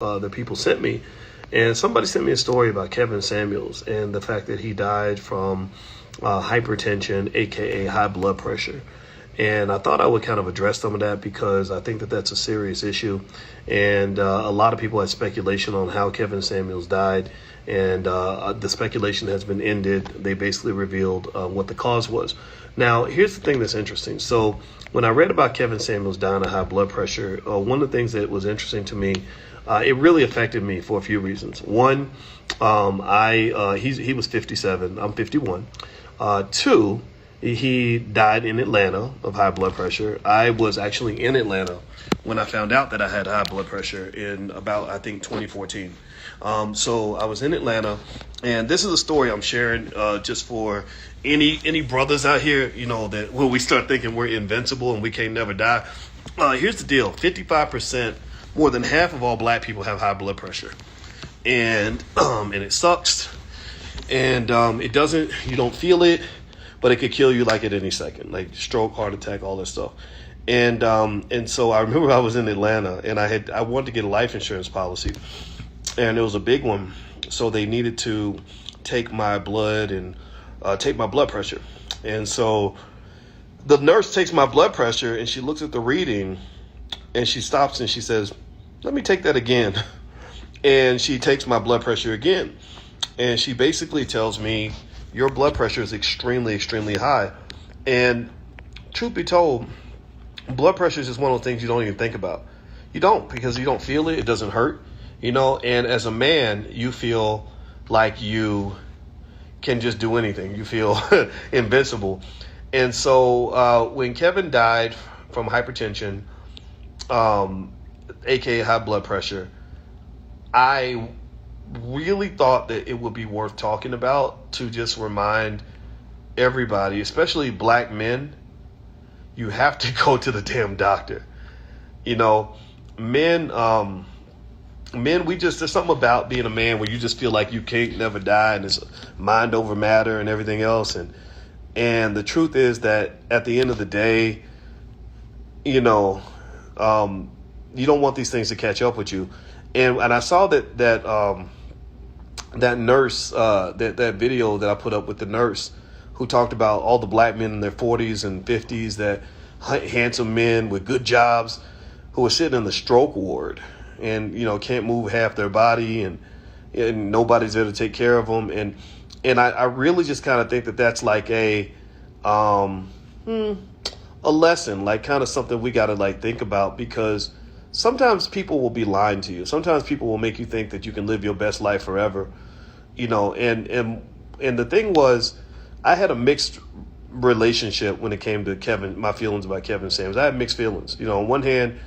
that people sent me. And somebody sent me a story about Kevin Samuels and the fact that he died from hypertension, aka high blood pressure. And I thought I would kind of address some of that because I think that that's a serious issue. And a lot of people had speculation on how Kevin Samuels died. And the speculation has been ended. They basically revealed what the cause was. Now, here's the thing that's interesting. So when I read about Kevin Samuels dying of high blood pressure, one of the things that was interesting to me, it really affected me for a few reasons. One, he was 57. I'm 51. Two, he died in Atlanta of high blood pressure. I was actually in Atlanta when I found out that I had high blood pressure in about, I think, 2014. So I was in Atlanta, and this is a story I'm sharing just for any brothers out here, that when we start thinking we're invincible and we can't never die. Here's the deal. 55%, more than half of all black people have high blood pressure. And it sucks. And you don't feel it, but it could kill you like at any second, like stroke, heart attack, all that stuff. And so I remember I was in Atlanta and I wanted to get a life insurance policy, and it was a big one. So they needed to take my blood and take my blood pressure. And so the nurse takes my blood pressure and she looks at the reading and she stops and she says, "Let me take that again." And she takes my blood pressure again. And she basically tells me, "Your blood pressure is extremely, extremely high." And truth be told, blood pressure is just one of those things you don't even think about. You don't, because you don't feel it. It doesn't hurt, and as a man, you feel like you can just do anything. You feel invincible. And so when Kevin died from hypertension, aka high blood pressure, I really thought that it would be worth talking about to just remind everybody, especially black men, you have to go to the damn doctor. Men, there's something about being a man where you just feel like you can't never die, and it's mind over matter and everything else. And the truth is that at the end of the day, you don't want these things to catch up with you. And I saw that nurse, that video that I put up with the nurse who talked about all the black men in their 40s and 50s, that handsome men with good jobs who are sitting in the stroke ward and, can't move half their body and nobody's there to take care of them. And I really just kind of think that that's like a lesson, like kind of something we got to like think about, because sometimes people will be lying to you. Sometimes people will make you think that you can live your best life forever, and the thing was, I had a mixed relationship when it came to my feelings about Kevin Samuels. I had mixed feelings. On one hand,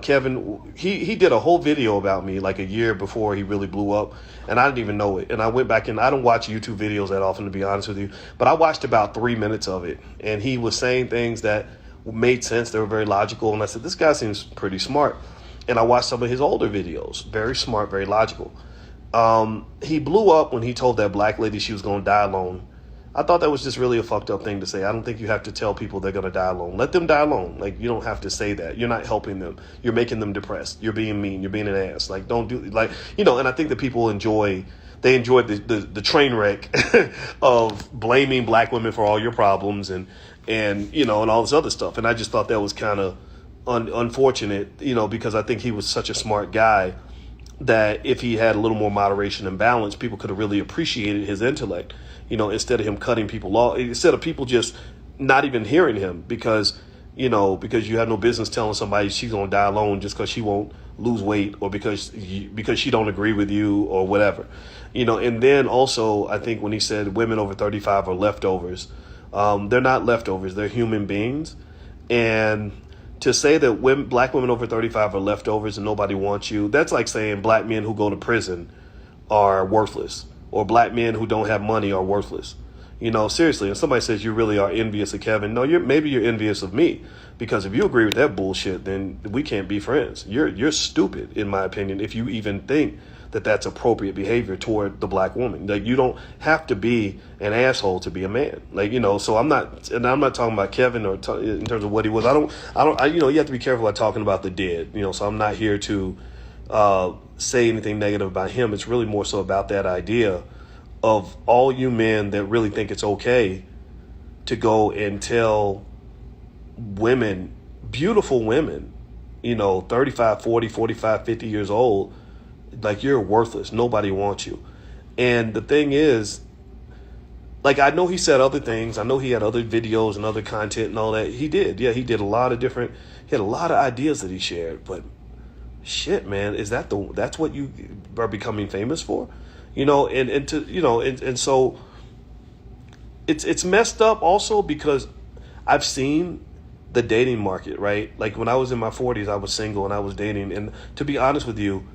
Kevin, he did a whole video about me like a year before he really blew up, and I didn't even know it. And I went back and I don't watch YouTube videos that often, to be honest with you, but I watched about 3 minutes of it, and he was saying things that made sense. They were very logical. And I said, this guy seems pretty smart. And I watched some of his older videos. Very smart, very logical. He blew up when he told that black lady she was going to die alone. I thought that was just really a fucked up thing to say. I don't think you have to tell people they're going to die alone. Let them die alone. Like, you don't have to say that. You're not helping them. You're making them depressed. You're being mean. You're being an ass. Like, don't do, like, and I think that people enjoyed the train wreck of blaming black women for all your problems and all this other stuff. And I just thought that was kind of unfortunate, because I think he was such a smart guy that if he had a little more moderation and balance, people could have really appreciated his intellect, instead of him cutting people off, instead of people just not even hearing him because you have no business telling somebody she's going to die alone just because she won't lose weight or because she don't agree with you or whatever, and then also I think when he said women over 35 are leftovers, they're not leftovers. They're human beings. And to say that black women over 35 are leftovers and nobody wants you, that's like saying black men who go to prison are worthless, or black men who don't have money are worthless. Seriously, if somebody says you really are envious of Kevin, no, maybe you're envious of me, because if you agree with that bullshit, then we can't be friends. You're stupid, in my opinion, if you even think that that's appropriate behavior toward the black woman. Like, you don't have to be an asshole to be a man. Like, so I'm not talking about Kevin or in terms of what he was. You have to be careful about talking about the dead, so I'm not here to, say anything negative about him. It's really more so about that idea of all you men that really think it's okay to go and tell women, beautiful women, 35, 40, 45, 50 years old, like, you're worthless. Nobody wants you. And the thing is, like, I know he said other things. I know he had other videos and other content and all that. He did. Yeah, he did he had a lot of ideas that he shared. But shit, man, that's what you are becoming famous for? And so it's messed up also because I've seen the dating market, right? Like, when I was in my 40s, I was single and I was dating. And to be honest with you,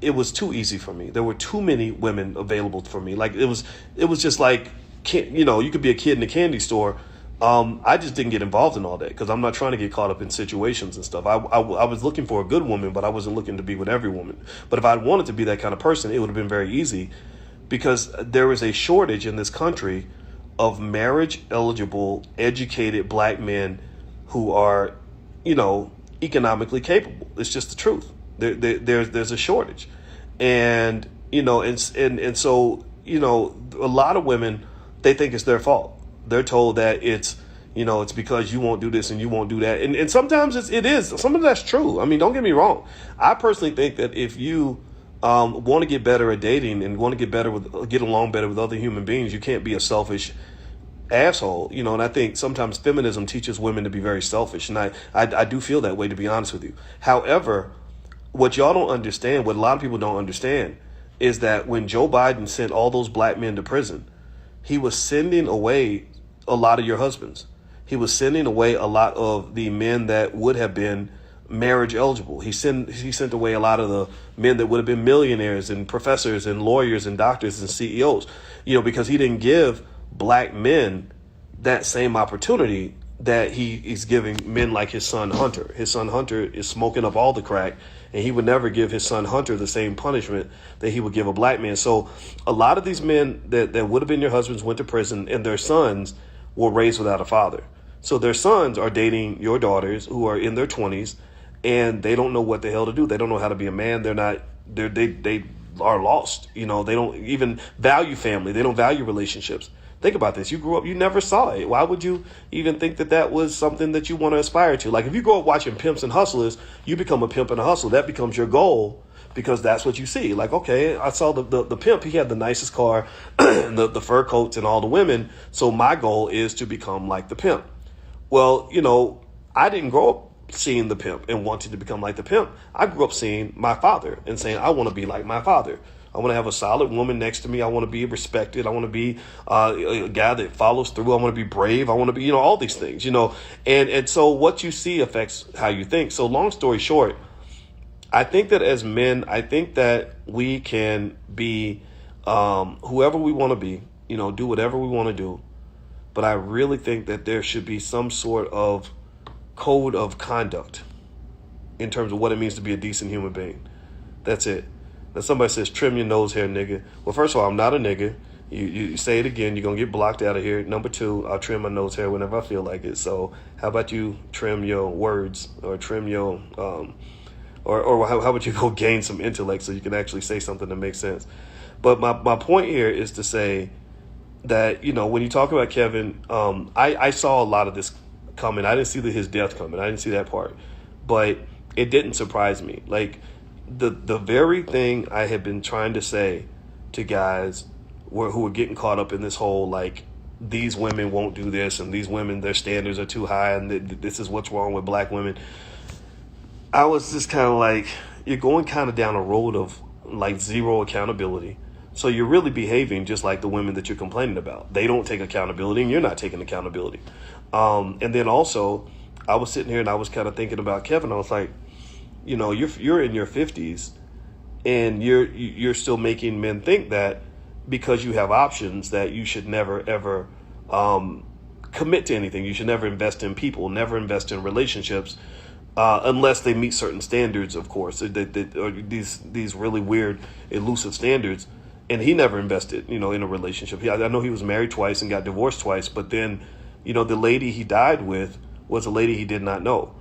it was too easy for me. There were too many women available for me. Like, it was just like, you could be a kid in a candy store. I just didn't get involved in all that because I'm not trying to get caught up in situations and stuff. I was looking for a good woman, but I wasn't looking to be with every woman. But if I wanted to be that kind of person, it would have been very easy because there is a shortage in this country of marriage eligible, educated black men who are, economically capable. It's just the truth. There's a shortage. And, and so, a lot of women, they think it's their fault. They're told that it's because you won't do this and you won't do that. And sometimes it is. Some of that's true. I mean, don't get me wrong. I personally think that if you want to get better at dating and want to get along better with other human beings, you can't be a selfish asshole. And I think sometimes feminism teaches women to be very selfish. And I do feel that way, to be honest with you. However, what y'all don't understand, what a lot of people don't understand, is that when Joe Biden sent all those black men to prison, he was sending away a lot of your husbands. He was sending away a lot of the men that would have been marriage eligible. He sent away a lot of the men that would have been millionaires and professors and lawyers and doctors and CEOs, because he didn't give black men that same opportunity that he is giving men like his son Hunter. His son Hunter is smoking up all the crack, and he would never give his son Hunter the same punishment that he would give a black man. So a lot of these men that would have been your husbands went to prison, and their sons were raised without a father. So their sons are dating your daughters who are in their 20s, and they don't know what the hell to do. They don't know how to be a man. They are lost. They don't even value family. They don't value relationships. Think about this. You grew up, you never saw it. Why would you even think that was something that you want to aspire to? Like, if you grow up watching Pimps and Hustlers, you become a pimp and a hustler. That becomes your goal because that's what you see. Like, okay, I saw the pimp. He had the nicest car, the fur coats and all the women. So my goal is to become like the pimp. Well, I didn't grow up seeing the pimp and wanting to become like the pimp. I grew up seeing my father and saying, I want to be like my father. I want to have a solid woman next to me. I want to be respected. I want to be a guy that follows through. I want to be brave. I want to be, all these things, and so what you see affects how you think. So long story short, I think that as men, I think that we can be whoever we want to be, do whatever we want to do. But I really think that there should be some sort of code of conduct in terms of what it means to be a decent human being. That's it. Now somebody says, trim your nose hair, nigga. Well, first of all, I'm not a nigga. You say it again, you're going to get blocked out of here. Number two, I'll trim my nose hair whenever I feel like it. So how about you trim your words or trim your, or how about you go gain some intellect so you can actually say something that makes sense. But my point here is to say that, when you talk about Kevin, I saw a lot of this coming. I didn't see his death coming. I didn't see that part. But it didn't surprise me. Like, the very thing I had been trying to say to guys who were getting caught up in this whole, like, these women won't do this and these women, their standards are too high and this is what's wrong with black women. I was just kind of like, you're going kind of down a road of, like, zero accountability. So you're really behaving just like the women that you're complaining about. They don't take accountability and you're not taking accountability. And then also, I was sitting here and I was kind of thinking about Kevin. I was like, you're in your 50s and you're still making men think that because you have options that you should never, ever commit to anything. You should never invest in people, never invest in relationships unless they meet certain standards, of course, or these really weird, elusive standards. And he never invested, in a relationship. I know he was married twice and got divorced twice, but then, the lady he died with was a lady he did not know.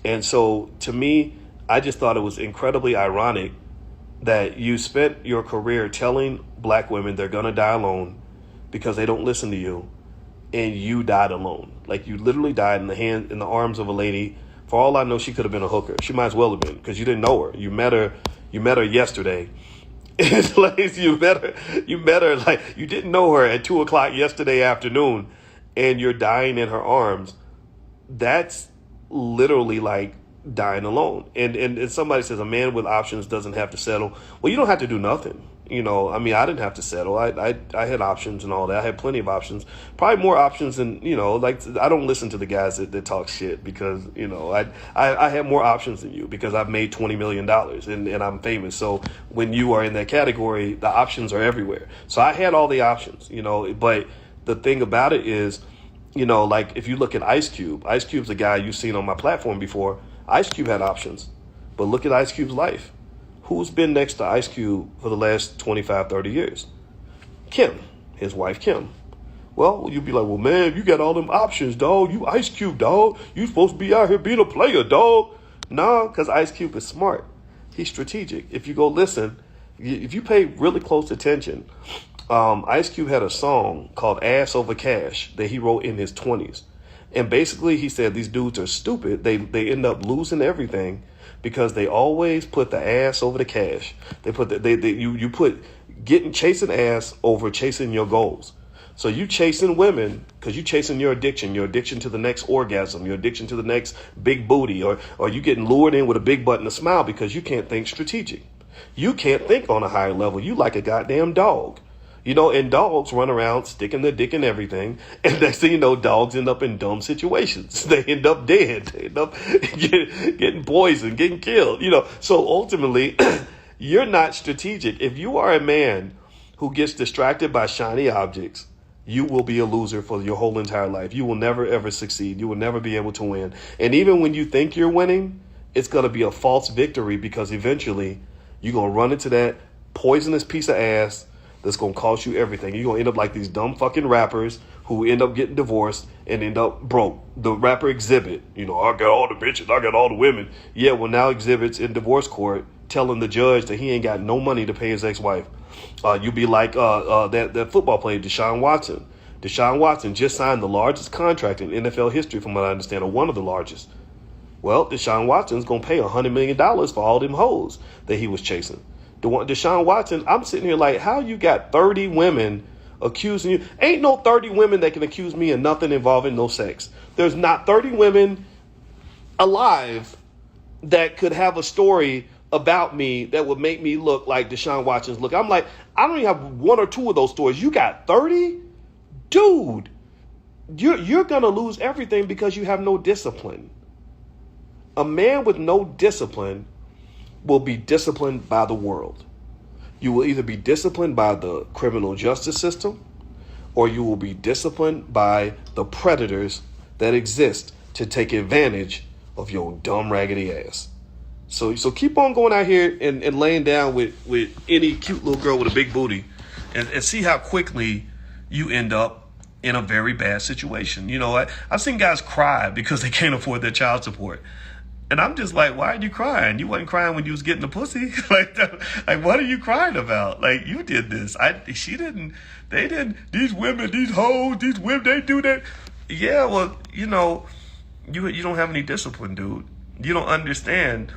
And so to me, I just thought it was incredibly ironic that you spent your career telling black women they're going to die alone because they don't listen to you, and you died alone. Like, you literally died in the arms of a lady. For all I know, she could have been a hooker. She might as well have been, because you didn't know her. You met her yesterday. It's like you met her like you didn't know her at 2:00 yesterday afternoon, and you're dying in her arms. That's literally like dying alone. And somebody says a man with options doesn't have to settle. Well, you don't have to do nothing. You know, I mean, I didn't have to settle. I had options and all that. I had plenty of options, probably more options than, you know, like, I don't listen to the guys that talk shit because, you know, I had more options than you because I've made $20 million and I'm famous. So when you are in that category, the options are everywhere. So I had all the options, you know, but the thing about it is, you know, like, if you look at Ice Cube's a guy you've seen on my platform before. Ice Cube had options, but look at Ice Cube's life. Who's been next to Ice Cube for the last 25, 30 years? Kim, his wife Kim. Well, you'd be like, well, man, you got all them options, dog. You Ice Cube, dog. You supposed to be out here being a player, dog. No, because Ice Cube is smart. He's strategic. If you go listen, if you pay really close attention, Ice Cube had a song called Ass Over Cash that he wrote in his 20s. And basically he said these dudes are stupid. They end up losing everything because they always put the ass over the cash. They put you put chasing ass over chasing your goals. So you chasing women because you chasing your addiction to the next orgasm, your addiction to the next big booty, or you getting lured in with a big butt and a smile because you can't think strategic. You can't think on a higher level. You like a goddamn dog. You know, and dogs run around sticking their dick in everything. And next thing you know, dogs end up in dumb situations. They end up dead. They end up getting poisoned, getting killed. You know, so ultimately, you're not strategic. If you are a man who gets distracted by shiny objects, you will be a loser for your whole entire life. You will never, ever succeed. You will never be able to win. And even when you think you're winning, it's going to be a false victory because eventually you're going to run into that poisonous piece of ass that's going to cost you everything. You're going to end up like these dumb fucking rappers who end up getting divorced and end up broke. The rapper Exhibit, you know, I got all the bitches, I got all the women. Yeah, well, now Exhibit's in divorce court telling the judge that he ain't got no money to pay his ex-wife. You'd be like that football player, Deshaun Watson. Deshaun Watson just signed the largest contract in NFL history, from what I understand, or one of the largest. Well, Deshaun Watson's going to pay $100 million for all them hoes that he was chasing. Deshaun Watson, I'm sitting here like, how you got 30 women accusing you? Ain't no 30 women that can accuse me of nothing involving no sex. There's not 30 women alive that could have a story about me that would make me look like Deshaun Watson's look. I'm like, I don't even have one or two of those stories. You got 30? Dude, you're going to lose everything because you have no discipline. A man with no discipline will be disciplined by the world. You will either be disciplined by the criminal justice system, or you will be disciplined by the predators that exist to take advantage of your dumb raggedy ass. So keep on going out here and laying down with any cute little girl with a big booty and see how quickly you end up in a very bad situation. You know, I've seen guys cry because they can't afford their child support. And I'm just like, why are you crying? You wasn't crying when you was getting the pussy. like, what are you crying about? Like, you did this. She didn't. They didn't. These women, these hoes, these women, they do that. Yeah, well, you know, you don't have any discipline, dude. You don't understand.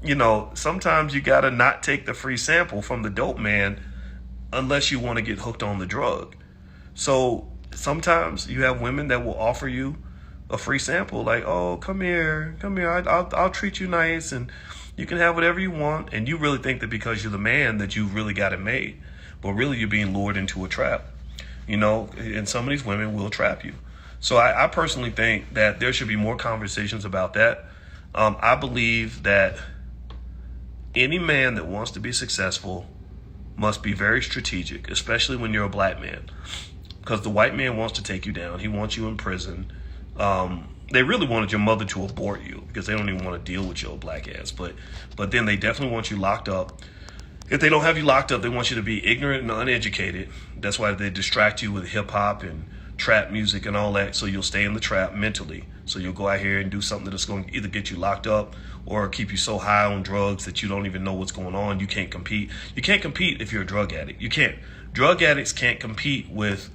You know, sometimes you got to not take the free sample from the dope man unless you want to get hooked on the drug. So sometimes you have women that will offer you a free sample, like, oh, come here, I'll treat you nice and you can have whatever you want. And you really think that because you're the man that you really got it made, but really you're being lured into a trap, you know, and some of these women will trap you. So I personally think that there should be more conversations about that. I believe that any man that wants to be successful must be very strategic, especially when you're a black man, because the white man wants to take you down. He wants you in prison. They really wanted your mother to abort you because they don't even want to deal with your black ass. But then they definitely want you locked up. If they don't have you locked up, they want you to be ignorant and uneducated. That's why they distract you with hip hop and trap music and all that, so you'll stay in the trap mentally. So you'll go out here and do something that's going to either get you locked up or keep you so high on drugs that you don't even know what's going on. You can't compete. You can't compete if you're a drug addict. You can't. Drug addicts can't compete with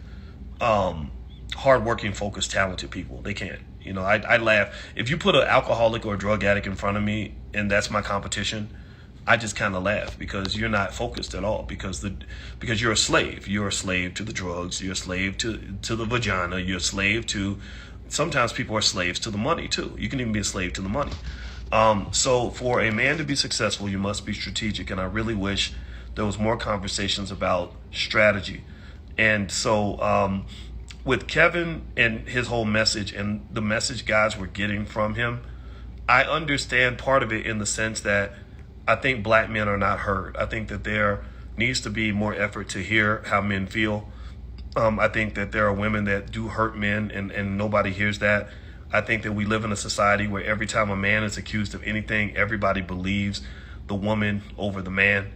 hardworking, focused, talented people. They can't. You know, I laugh. If you put an alcoholic or a drug addict in front of me and that's my competition, I just kind of laugh because you're not focused at all, because you're a slave. You're a slave to the drugs. You're a slave to the vagina. You're a slave to, sometimes people are slaves to the money too. You can even be a slave to the money. So for a man to be successful, you must be strategic. And I really wish there was more conversations about strategy. And so with Kevin and his whole message and the message guys were getting from him, I understand part of it in the sense that I think black men are not heard. I think that there needs to be more effort to hear how men feel. I think that there are women that do hurt men and nobody hears that. I think that we live in a society where every time a man is accused of anything, everybody believes the woman over the man.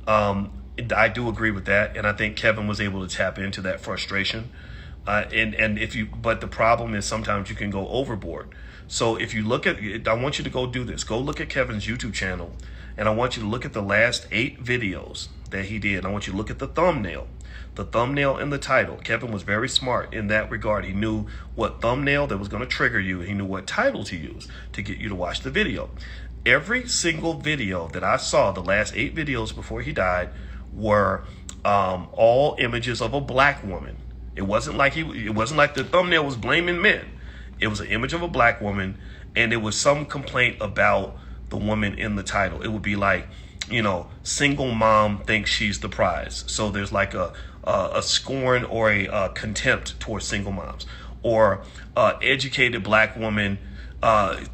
I do agree with that. And I think Kevin was able to tap into that frustration. But the problem is sometimes you can go overboard. So if you look at, I want you to go do this. Go look at Kevin's YouTube channel. And I want you to look at the last 8 videos that he did. I want you to look at the thumbnail and the title. Kevin was very smart in that regard. He knew what thumbnail that was going to trigger you. He knew what title to use to get you to watch the video. Every single video that I saw, the last 8 videos before he died, were all images of a black woman. It wasn't like the thumbnail was blaming men. It was an image of a black woman, and it was some complaint about the woman in the title. It would be like, you know, single mom thinks she's the prize. So there's like a scorn or a contempt towards single moms, or educated black woman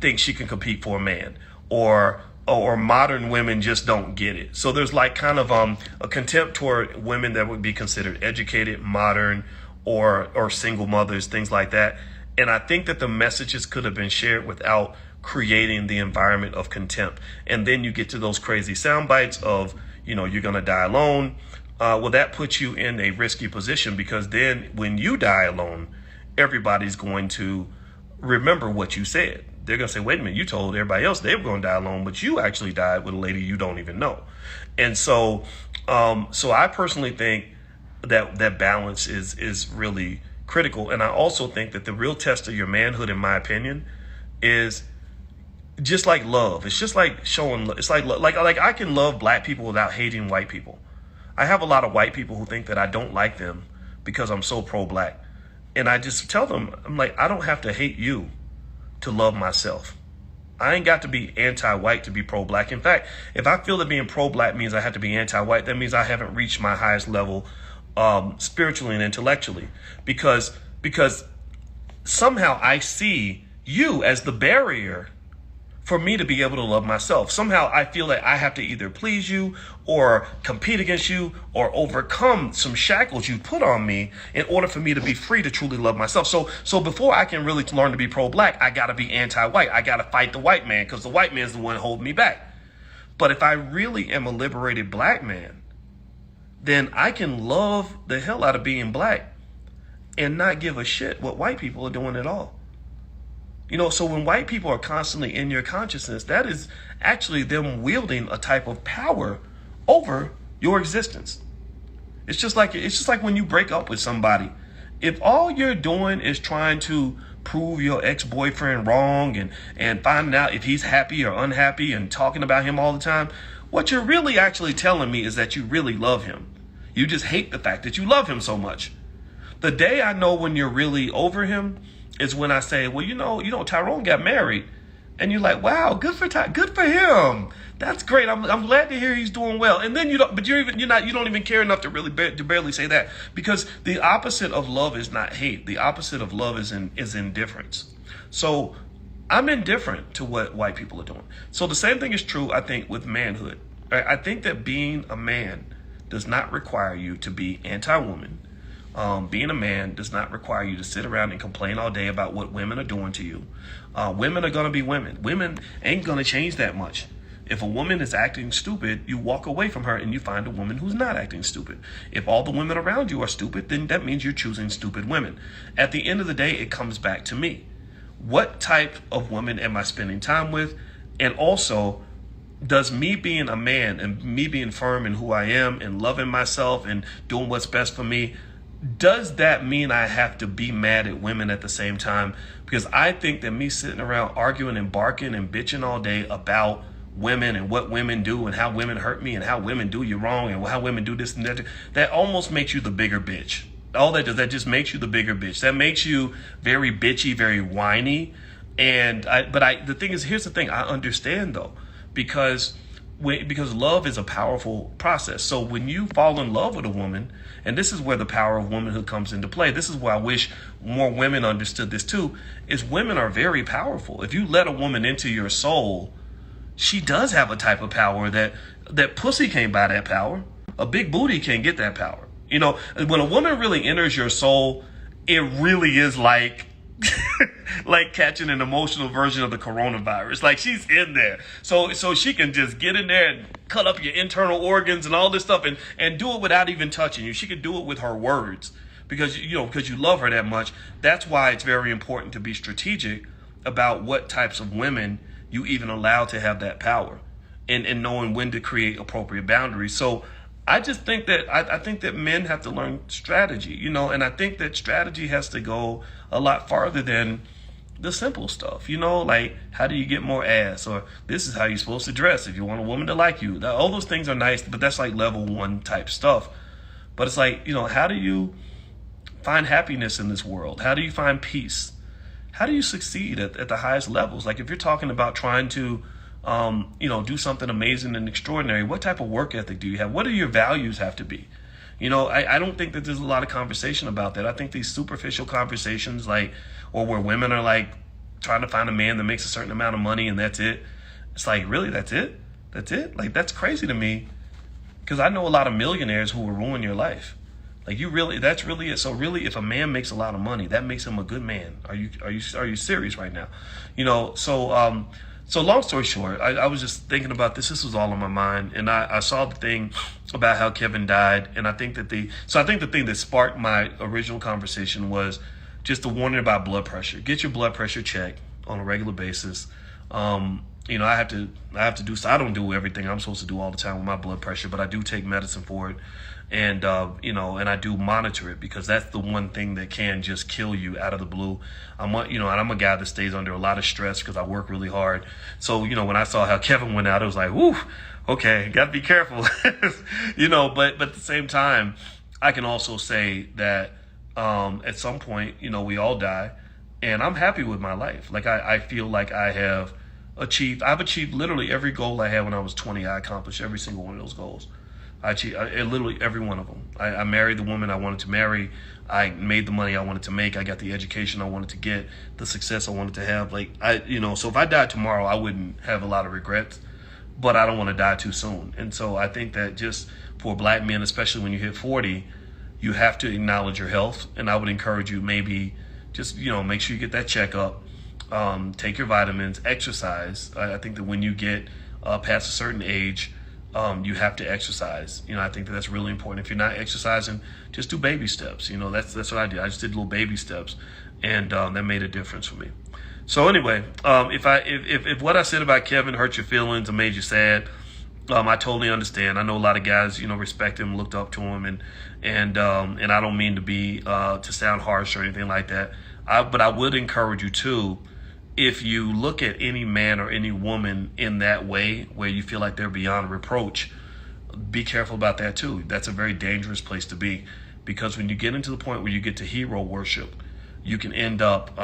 thinks she can compete for a man, or modern women just don't get it. So there's like kind of a contempt toward women that would be considered educated, modern, or single mothers, things like that. And I think that the messages could have been shared without creating the environment of contempt. And then you get to those crazy sound bites of, you know, you're going to die alone. Well, that puts you in a risky position, because then when you die alone, everybody's going to remember what you said. They're going to say, wait a minute, you told everybody else they were going to die alone, but you actually died with a lady you don't even know. And so I personally think that balance is really critical. And I also think that the real test of your manhood, in my opinion, is just like love. It's just like showing, it's like I can love black people without hating white people. I have a lot of white people who think that I don't like them because I'm so pro-black. And I just tell them, I'm like, I don't have to hate you to love myself. I ain't got to be anti-white to be pro-black. In fact, if I feel that being pro-black means I have to be anti-white, that means I haven't reached my highest level spiritually and intellectually. Because somehow I see you as the barrier for me to be able to love myself. Somehow I feel that I have to either please you or compete against you or overcome some shackles you put on me in order for me to be free to truly love myself. So before I can really learn to be pro-black, I got to be anti-white. I got to fight the white man, because the white man is the one holding me back. But if I really am a liberated black man, then I can love the hell out of being black and not give a shit what white people are doing at all. You know, so when white people are constantly in your consciousness, that is actually them wielding a type of power over your existence. It's just like when you break up with somebody. If all you're doing is trying to prove your ex-boyfriend wrong and finding out if he's happy or unhappy and talking about him all the time, what you're really actually telling me is that you really love him. You just hate the fact that you love him so much. The day I know when you're really over him is when I say, well, you know, Tyrone got married, and you're like, wow, good for him. That's great. I'm glad to hear he's doing well. And then you don't even care enough to really to barely say that, because the opposite of love is not hate. The opposite of love is indifference. So I'm indifferent to what white people are doing. So the same thing is true, I think, with manhood. I think that being a man does not require you to be anti-woman. Being a man does not require you to sit around and complain all day about what women are doing to you. Women are going to be women. Women ain't going to change that much. If a woman is acting stupid, you walk away from her and you find a woman who's not acting stupid. If all the women around you are stupid, then that means you're choosing stupid women. At the end of the day, it comes back to me. What type of woman am I spending time with? And also, does me being a man and me being firm in who I am and loving myself and doing what's best for me, does that mean I have to be mad at women at the same time? Because I think that me sitting around arguing and barking and bitching all day about women and what women do and how women hurt me and how women do you wrong and how women do this and that, that almost makes you the bigger bitch. All that does, that just makes you the bigger bitch. That makes you very bitchy, very whiny. And the thing is, here's the thing, I understand though, because love is a powerful process. So when you fall in love with a woman, and this is where the power of womanhood comes into play. This is why I wish more women understood this too, is women are very powerful. If you let a woman into your soul, she does have a type of power that pussy can't buy that power. A big booty can't get that power. You know, when a woman really enters your soul, it really is like like catching an emotional version of the coronavirus. Like, she's in there. So she can just get in there and cut up your internal organs and all this stuff and do it without even touching you. She can do it with her words because you love her that much. That's why it's very important to be strategic about what types of women you even allow to have that power and knowing when to create appropriate boundaries. So I just think that I think that men have to learn strategy, and I think that strategy has to go a lot farther than the simple stuff, like how do you get more ass, or this is how you're supposed to dress if you want a woman to like you. All those things are nice, but that's like level 1 type stuff. But it's like, how do you find happiness in this world? How do you find peace? How do you succeed at the highest levels? Like if you're talking about trying to do something amazing and extraordinary, what type of work ethic do you have? What do your values have to be? I don't think that there's a lot of conversation about that. I think these superficial conversations, or where women are like trying to find a man that makes a certain amount of money and that's it. It's like, really, that's it? That's it? Like, that's crazy to me, because I know a lot of millionaires who will ruin your life. Like, that's really it. So really, if a man makes a lot of money, that makes him a good man. Are you serious right now? So long story short, I was just thinking about this. This was all on my mind, and I saw the thing about how Kevin died, and I think that the thing that sparked my original conversation was just the warning about blood pressure. Get your blood pressure checked on a regular basis. I have to do. So I don't do everything I'm supposed to do all the time with my blood pressure, but I do take medicine for it. And, and I do monitor it, because that's the one thing that can just kill you out of the blue. And I'm a guy that stays under a lot of stress because I work really hard. So, when I saw how Kevin went out, it was like, whoo, okay, got to be careful, but at the same time, I can also say that, at some point, we all die, and I'm happy with my life. Like, I feel like I've achieved literally every goal I had when I was 20. I accomplished every single one of those goals. I achieved literally every one of them. I married the woman I wanted to marry. I made the money I wanted to make. I got the education I wanted to get, the success I wanted to have. So if I died tomorrow, I wouldn't have a lot of regrets, but I don't want to die too soon. And so I think that just for black men, especially when you hit 40, you have to acknowledge your health. And I would encourage you, maybe just, make sure you get that checkup, take your vitamins, exercise. I think that when you get past a certain age, you have to exercise. I think that's really important. If you're not exercising, just do baby steps. That's what I did. I just did little baby steps, and that made a difference for me. So anyway, if what I said about Kevin hurt your feelings or made you sad, I totally understand. I know a lot of guys, respect him, looked up to him, and I don't mean to be to sound harsh or anything like that. But I would encourage you too, if you look at any man or any woman in that way, where you feel like they're beyond reproach, be careful about that too. That's a very dangerous place to be, because when you get into the point where you get to hero worship, you can end up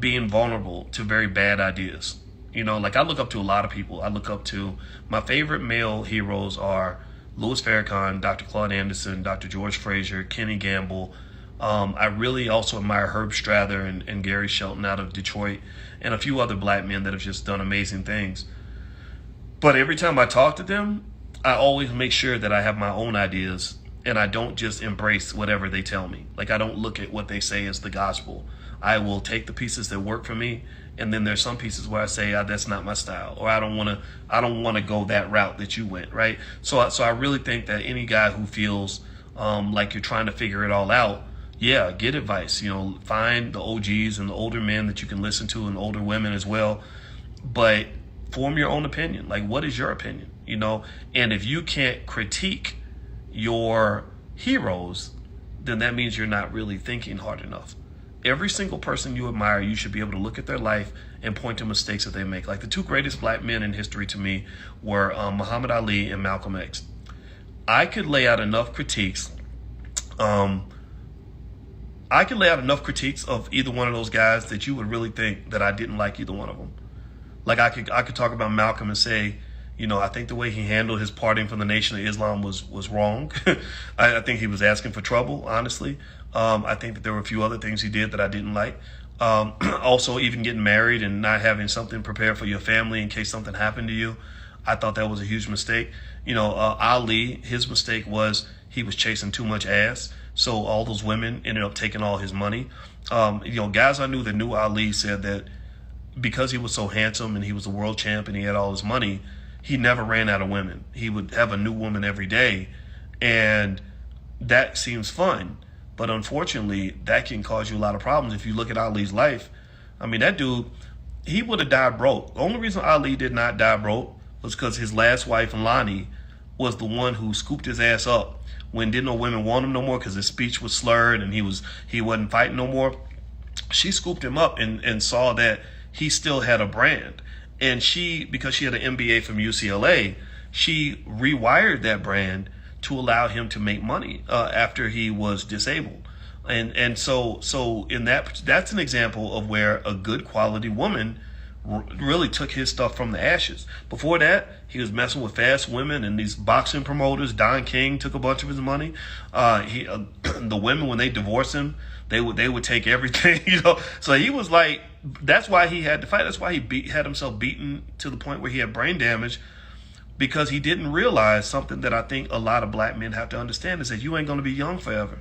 being vulnerable to very bad ideas. Like, I look up to a lot of people. I look up to, my favorite male heroes are Louis Farrakhan, Dr. Claude Anderson, Dr. George Fraser, Kenny Gamble. I really also admire Herb Strather and Gary Shelton out of Detroit, and a few other black men that have just done amazing things. But every time I talk to them, I always make sure that I have my own ideas, and I don't just embrace whatever they tell me. Like, I don't look at what they say as the gospel. I will take the pieces that work for me And then there's some pieces where I say, that's not my style, or I don't want to go that route that you went, right? So I really think that any guy who feels like you're trying to figure it all out, yeah, get advice. Find the OGs and the older men that you can listen to, and older women as well. But form your own opinion. Like, what is your opinion? And if you can't critique your heroes, then that means you're not really thinking hard enough. Every single person you admire, you should be able to look at their life and point to mistakes that they make. Like, the two greatest black men in history to me were Muhammad Ali and Malcolm X. I could lay out enough critiques. I could lay out enough critiques of either one of those guys that you would really think that I didn't like either one of them. Like, I could talk about Malcolm and say, I think the way he handled his parting from the Nation of Islam was wrong. I think he was asking for trouble, honestly. I think that there were a few other things he did that I didn't like. Also, even getting married and not having something prepared for your family in case something happened to you, I thought that was a huge mistake. Ali, his mistake was he was chasing too much ass. So all those women ended up taking all his money. Guys I knew that knew Ali said that because he was so handsome and he was a world champ and he had all his money, he never ran out of women. He would have a new woman every day. And that seems fun. But unfortunately, that can cause you a lot of problems. If you look at Ali's life, that dude, he would have died broke. The only reason Ali did not die broke was because his last wife, Lonnie, was the one who scooped his ass up when didn't no women want him no more because his speech was slurred and he wasn't fighting no more. She scooped him up and saw that he still had a brand. And because she had an MBA from UCLA, she rewired that brand to allow him to make money after he was disabled. And so in that's an example of where a good quality woman really took his stuff from the ashes. Before that, he was messing with fast women and these boxing promoters. Don King took a bunch of his money. The women, when they divorced him, they would take everything. So he was like, that's why he had to fight. That's why he had himself beaten to the point where he had brain damage, because he didn't realize something that I think a lot of black men have to understand, is that you ain't going to be young forever.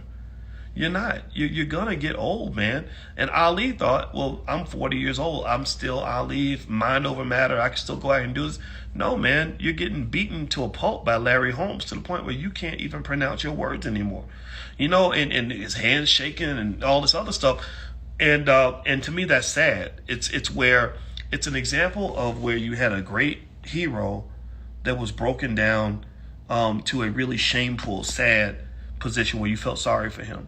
You're not. You're going to get old, man. And Ali thought, well, I'm 40 years old. I'm still Ali, mind over matter. I can still go out and do this. No, man, you're getting beaten to a pulp by Larry Holmes to the point where you can't even pronounce your words anymore. And his hands shaking and all this other stuff. And to me, that's sad. It's an example of where you had a great hero that was broken down to a really shameful, sad position where you felt sorry for him.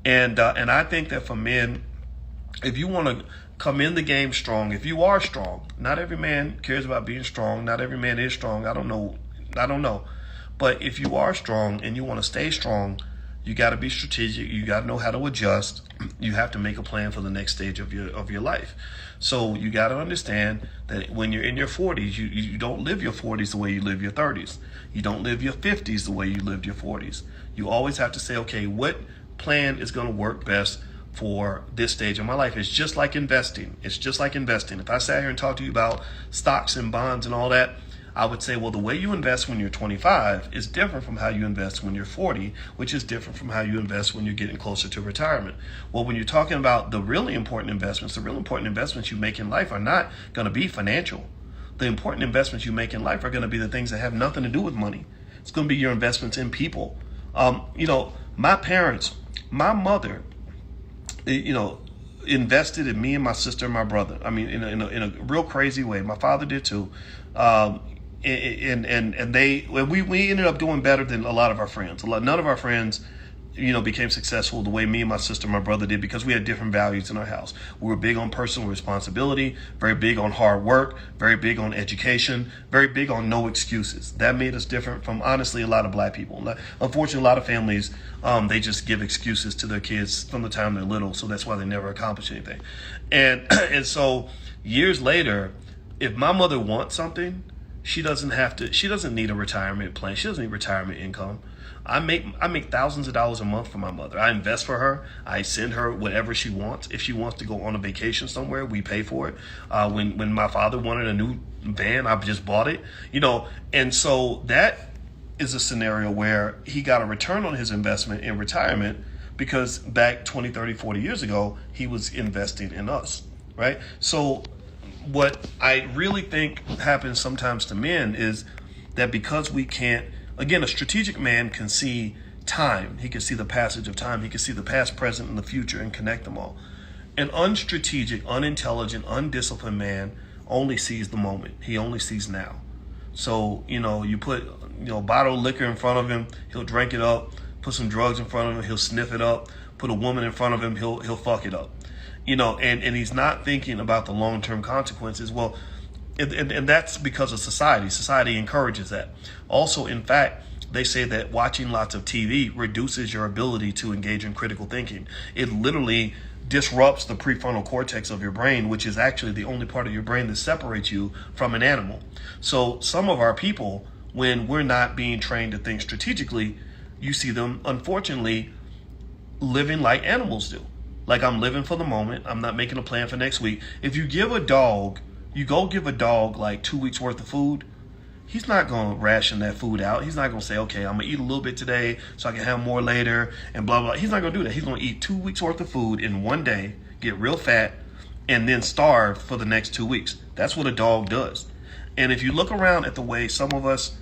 And I think that for men, if you want to come in the game strong, if you are strong, not every man cares about being strong. Not every man is strong. I don't know. But if you are strong and you want to stay strong, you got to be strategic. You got to know how to adjust. You have to make a plan for the next stage of your life. So you got to understand that when you're in your 40s, you don't live your 40s the way you live your 30s. You don't live your 50s the way you lived your 40s. You always have to say, okay, what plan is going to work best for this stage of my life? It's just like investing. If I sat here and talked to you about stocks and bonds and all that, I would say, well, the way you invest when you're 25 is different from how you invest when you're 40, which is different from how you invest when you're getting closer to retirement. Well, when you're talking about the really important investments you make in life are not going to be financial. The important investments you make in life are going to be the things that have nothing to do with money. It's going to be your investments in people. My parents, my mother, invested in me and my sister and my brother. I mean, in a real crazy way. My father did too. We ended up doing better than a lot of our friends. None of our friends, became successful the way me and my sister and my brother did, because we had different values in our house. We were big on personal responsibility, very big on hard work, very big on education, very big on no excuses. That made us different from, honestly, a lot of black people. Unfortunately, a lot of families, they just give excuses to their kids from the time they're little, so that's why they never accomplish anything. And so years later, if my mother wants something, she doesn't need a retirement plan. She doesn't need retirement income. I make thousands of dollars a month for my mother. I invest for her. I send her whatever she wants. If she wants to go on a vacation somewhere, we pay for it. When my father wanted a new van, I just bought it. And so that is a scenario where he got a return on his investment in retirement, because back 20, 30, 40 years ago, he was investing in us, right? So what I really think happens sometimes to men is that because we can't, again, a strategic man can see time. He can see the passage of time. He can see the past, present, and the future and connect them all. An unstrategic, unintelligent, undisciplined man only sees the moment. He only sees now. So, you put, a bottle of liquor in front of him, he'll drink it up. Put some drugs in front of him, he'll sniff it up. Put a woman in front of him, he'll fuck it up. And he's not thinking about the long-term consequences. Well, and that's because of society. Society encourages that. Also, in fact, they say that watching lots of TV reduces your ability to engage in critical thinking. It literally disrupts the prefrontal cortex of your brain, which is actually the only part of your brain that separates you from an animal. So some of our people, when we're not being trained to think strategically, you see them, unfortunately, living like animals do. Like, I'm living for the moment. I'm not making a plan for next week. If you give a dog, you go give a dog like 2 weeks worth of food, he's not going to ration that food out. He's not going to say, okay, I'm going to eat a little bit today so I can have more later and blah, blah. He's not going to do that. He's going to eat 2 weeks worth of food in one day, get real fat, and then starve for the next 2 weeks. That's what a dog does. And if you look around at the way some of us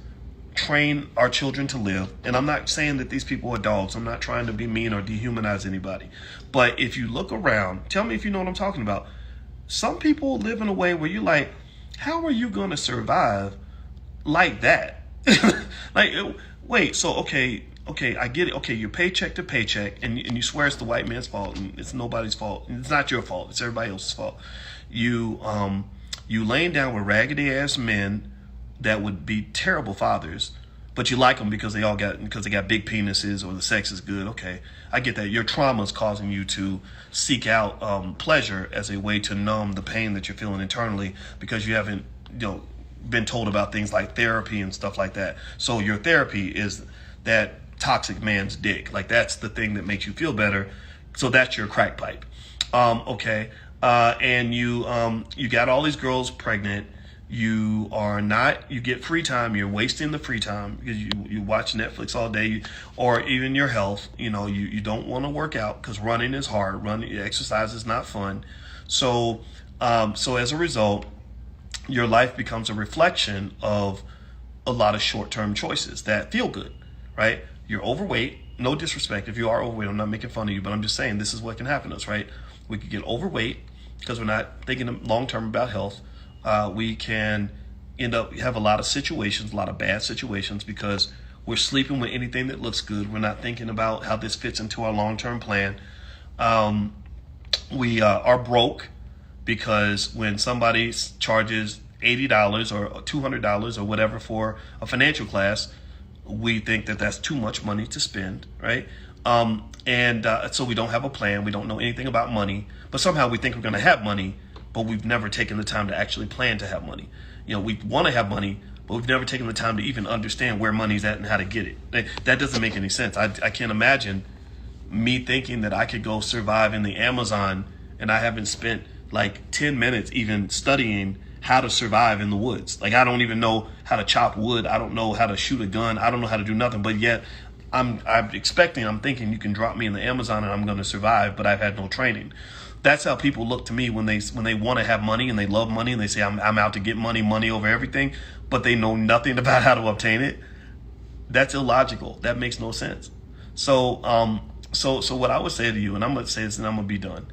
train our children to live, and I'm not saying that these people are dogs. I'm not trying to be mean or dehumanize anybody. But if you look around, tell me if you know what I'm talking about. Some people live in a way where you're like, how are you going to survive like that? Like, wait, so, okay, I get it. Okay, you're paycheck to paycheck, and you swear it's the white man's fault, and it's nobody's fault. It's not your fault. It's everybody else's fault. You laying down with raggedy ass men that would be terrible fathers, but you like them because they got big penises or the sex is good. Okay, I get that. Your trauma is causing you to seek out pleasure as a way to numb the pain that you're feeling internally because you haven't, been told about things like therapy and stuff like that. So your therapy is that toxic man's dick. Like, that's the thing that makes you feel better. So that's your crack pipe. Okay. And you got all these girls pregnant. You get free time. You're wasting the free time because you watch Netflix all day, or even your health. You don't want to work out because running is hard. Exercise is not fun. So as a result, your life becomes a reflection of a lot of short-term choices that feel good, right? You're overweight. No disrespect if you are overweight. I'm not making fun of you, but I'm just saying this is what can happen to us, right? We could get overweight because we're not thinking long-term about health. We can have a lot of situations, a lot of bad situations because we're sleeping with anything that looks good. We're not thinking about how this fits into our long-term plan. We are broke because when somebody charges $80 or $200 or whatever for a financial class, we think that that's too much money to spend, right? So we don't have a plan. We don't know anything about money, but somehow we think we're going to have money, but we've never taken the time to actually plan to have money. We want to have money, but we've never taken the time to even understand where money's at and how to get it. That doesn't make any sense. I can't imagine me thinking that I could go survive in the Amazon and I haven't spent like 10 minutes even studying how to survive in the woods. Like, I don't even know how to chop wood. I don't know how to shoot a gun. I don't know how to do nothing, but yet I'm thinking you can drop me in the Amazon and I'm going to survive, but I've had no training. That's how people look to me when they want to have money and they love money and they say, I'm out to get money over everything, but they know nothing about how to obtain it. That's illogical. That makes no sense. So what I would say to you, and I'm going to say this and I'm going to be done.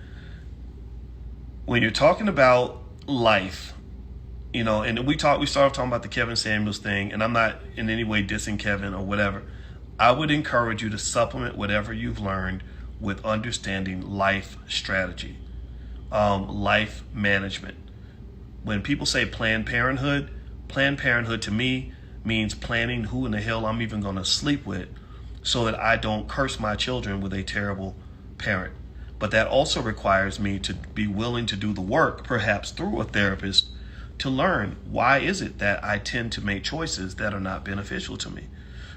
When you're talking about life, and we started talking about the Kevin Samuels thing, and I'm not in any way dissing Kevin or whatever. I would encourage you to supplement whatever you've learned with understanding life strategy, life management. When people say Planned Parenthood to me means planning who in the hell I'm even going to sleep with so that I don't curse my children with a terrible parent. But that also requires me to be willing to do the work, perhaps through a therapist, to learn why is it that I tend to make choices that are not beneficial to me.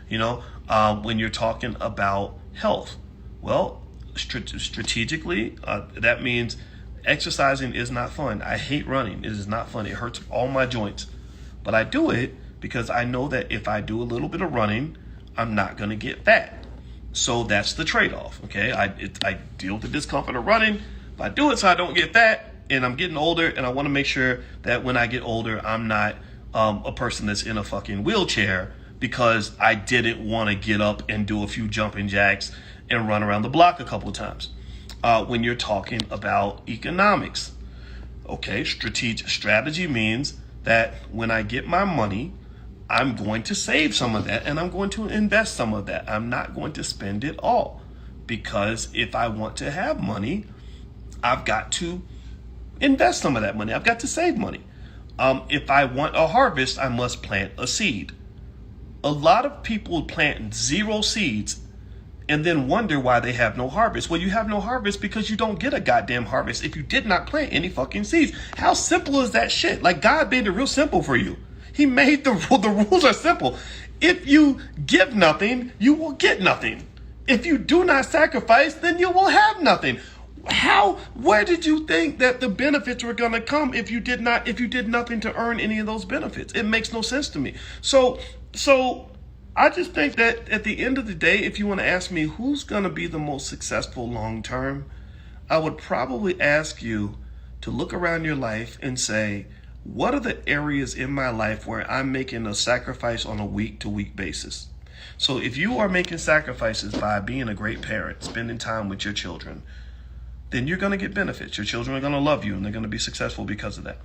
When you're talking about health, well, strategically, that means exercising is not fun. I hate running. It is not fun. It hurts all my joints. But I do it because I know that if I do a little bit of running, I'm not going to get fat. So that's the trade-off, okay? I deal with the discomfort of running. If I do it so I don't get fat, and I'm getting older, and I want to make sure that when I get older, I'm not a person that's in a fucking wheelchair because I didn't want to get up and do a few jumping jacks and run around the block a couple of times. When you're talking about economics, okay, strategy means that when I get my money, I'm going to save some of that and I'm going to invest some of that. I'm not going to spend it all, because if I want to have money, I've got to invest some of that money. I've got to save money. If I want a harvest, I must plant a seed. A lot of people plant 0 seeds and then wonder why they have no harvest. Well, you have no harvest because you don't get a goddamn harvest if you did not plant any fucking seeds. How simple is that shit? Like, God made it real simple for you. He made the rules are simple. If you give nothing, you will get nothing. If you do not sacrifice, then you will have nothing. Where did you think that the benefits were going to come if you did nothing to earn any of those benefits? It makes no sense to me. So I just think that at the end of the day, if you want to ask me who's going to be the most successful long term, I would probably ask you to look around your life and say, what are the areas in my life where I'm making a sacrifice on a week-to-week basis? So if you are making sacrifices by being a great parent, spending time with your children, then you're going to get benefits. Your children are going to love you and they're going to be successful because of that.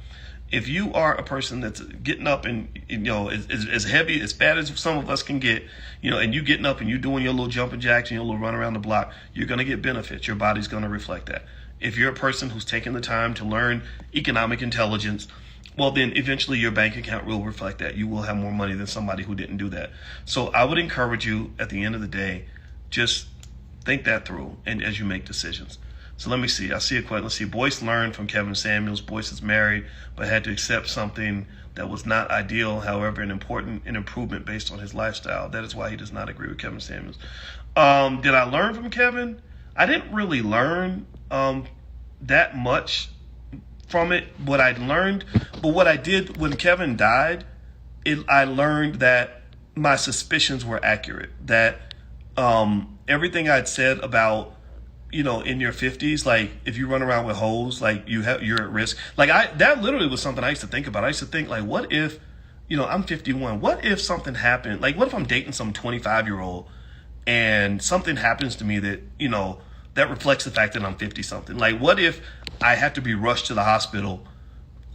If you are a person that's getting up and, as heavy, as fat as some of us can get, and you getting up and you doing your little jumping jacks and your little run around the block, you're going to get benefits. Your body's going to reflect that. If you're a person who's taking the time to learn economic intelligence, well, then eventually your bank account will reflect that. You will have more money than somebody who didn't do that. So I would encourage you at the end of the day, just think that through and as you make decisions. So let me see. I see a question. Let's see. Boyce learned from Kevin Samuels. Boyce is married, but had to accept something that was not ideal. However, an improvement based on his lifestyle. That is why he does not agree with Kevin Samuels. Did I learn from Kevin? I didn't really learn that much from it. What I learned, but what I did when Kevin died, I learned that my suspicions were accurate. That everything I'd said about, in your 50s, like if you run around with hoes, like you're at risk. Like that literally was something I used to think about. I used to think, like, what if, I'm 51. What if something happened? Like, what if I'm dating some 25-year-old and something happens to me that, that reflects the fact that I'm 50 something? Like, what if I have to be rushed to the hospital?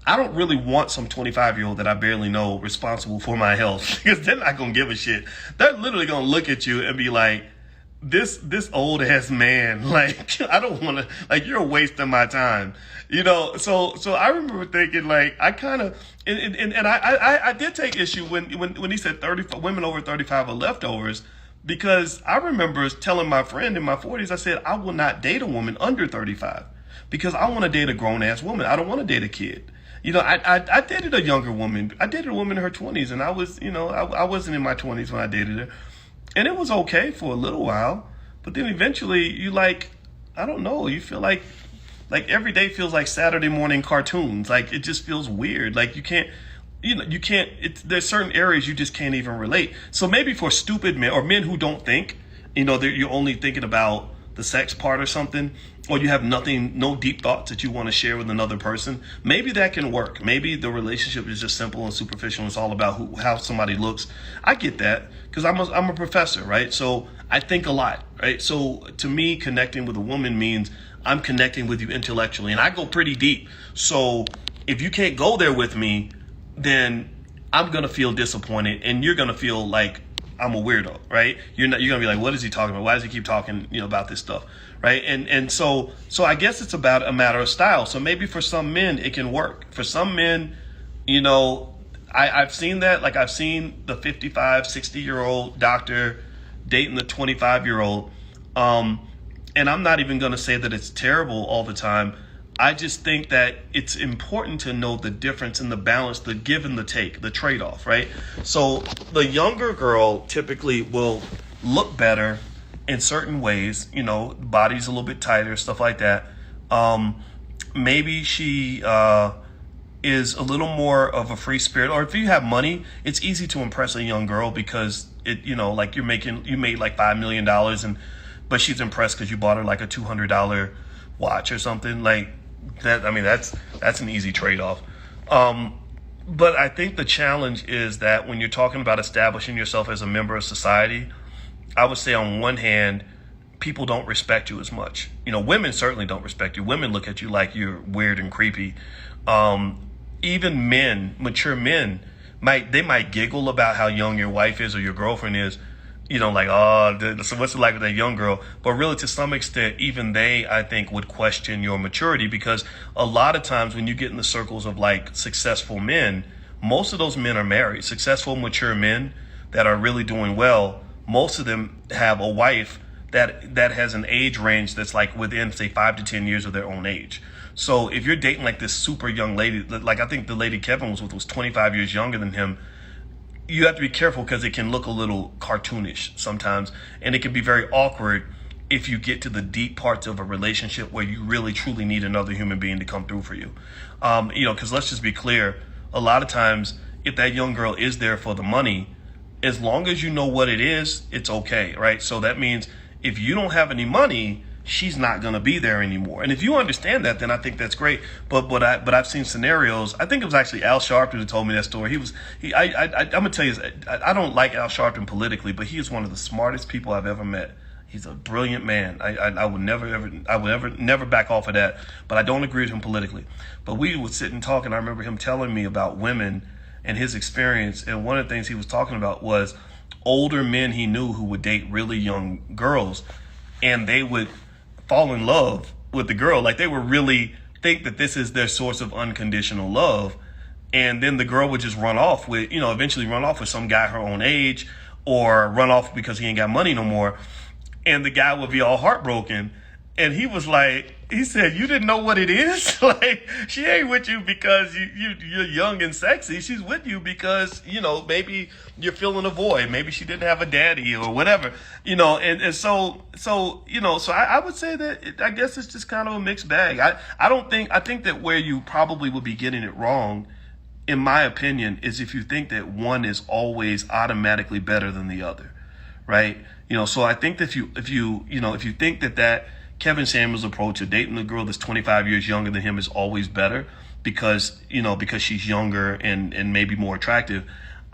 I don't really want some 25-year-old that I barely know responsible for my health, because they're not going to give a shit. They're literally going to look at you and be like, this old ass man, like, I don't want to, like, you're a waste of my time, so I remember thinking, like, I kind of, and I did take issue when he said 30 women over 35 are leftovers, because I remember telling my friend in my 40s, I said, I will not date a woman under 35 because I want to date a grown ass woman. I don't want to date a kid. I dated a younger woman. I dated a woman in her 20s, and I was, I wasn't in my 20s when I dated her. And it was okay for a little while, but then eventually you you feel like every day feels like Saturday morning cartoons. Like, it just feels weird. Like, there's certain areas you just can't even relate. So maybe for stupid men or men who don't think, you're only thinking about the sex part or something, or you have no deep thoughts that you want to share with another person, maybe that can work. Maybe the relationship is just simple and superficial. It's all about how somebody looks. I get that because I'm a professor, right? So I think a lot, right? So to me, connecting with a woman means I'm connecting with you intellectually, and I go pretty deep. So if you can't go there with me, then I'm going to feel disappointed, and you're going to feel like I'm a weirdo, right? You're going to be like, what is he talking about? Why does he keep talking, about this stuff, right? And so I guess it's about a matter of style. So maybe for some men, it can work. For some men, I've seen that. Like, I've seen the 55, 60-year-old doctor dating the 25-year-old. And I'm not even going to say that it's terrible all the time. I just think that it's important to know the difference in the balance, the give and the take, the trade-off, right? So the younger girl typically will look better in certain ways, body's a little bit tighter, stuff like that. Maybe she is a little more of a free spirit, or if you have money, it's easy to impress a young girl because like you made like $5 million, but she's impressed because you bought her like a $200 watch or something. Like, That's an easy trade-off. But I think the challenge is that when you're talking about establishing yourself as a member of society, I would say on one hand, people don't respect you as much. Women certainly don't respect you. Women look at you like you're weird and creepy. Even men, mature men, might giggle about how young your wife is or your girlfriend is. Like, oh, so what's it like with that young girl? But really, to some extent, even they, I think, would question your maturity, because a lot of times when you get in the circles of like successful men, most of those men are married. Successful, mature men that are really doing well, most of them have a wife that has an age range that's like within, say, 5 to 10 years of their own age. So if you're dating like this super young lady, like I think the lady Kevin was with was 25 years younger than him, you have to be careful because it can look a little cartoonish sometimes, and it can be very awkward if you get to the deep parts of a relationship where you really truly need another human being to come through for you. Because let's just be clear, a lot of times if that young girl is there for the money, as long as you know what it is, it's okay, right? So that means if you don't have any money, she's not going to be there anymore. And if you understand that, then I think that's great. But I've seen scenarios. I think it was actually Al Sharpton who told me that story. I'm gonna tell you, I don't like Al Sharpton politically, but he is one of the smartest people I've ever met. He's a brilliant man. I would never back off of that. But I don't agree with him politically. But we would sit and talk, and I remember him telling me about women and his experience. And one of the things he was talking about was older men he knew who would date really young girls, and they would fall in love with the girl. Like, they would really think that this is their source of unconditional love. And then the girl would just eventually run off with some guy her own age, or run off because he ain't got money no more. And the guy would be all heartbroken. And he said, you didn't know what it is? Like, she ain't with you because you're young and sexy. She's with you because, maybe you're filling a void. Maybe she didn't have a daddy or whatever, so I would say that I guess it's just kind of a mixed bag. I think that where you probably would be getting it wrong, in my opinion, is if you think that one is always automatically better than the other, right? So I think that if you think that Kevin Samuels' approach of dating a girl that's 25 years younger than him is always better because she's younger and maybe more attractive,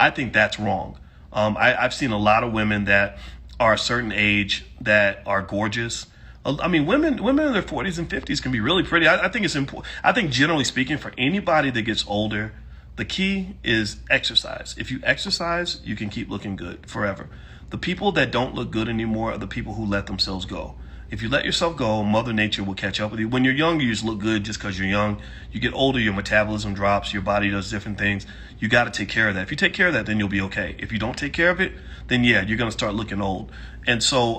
I think that's wrong. I've seen a lot of women that are a certain age that are gorgeous. I mean, women in their 40s and 50s can be really pretty. I think it's important. I think generally speaking, for anybody that gets older, the key is exercise. If you exercise, you can keep looking good forever. The people that don't look good anymore are the people who let themselves go. If you let yourself go, Mother Nature will catch up with you. When you're young, you just look good just because you're young. You get older, your metabolism drops, your body does different things. You got to take care of that. If you take care of that, then you'll be okay. If you don't take care of it, then yeah, you're going to start looking old. And so,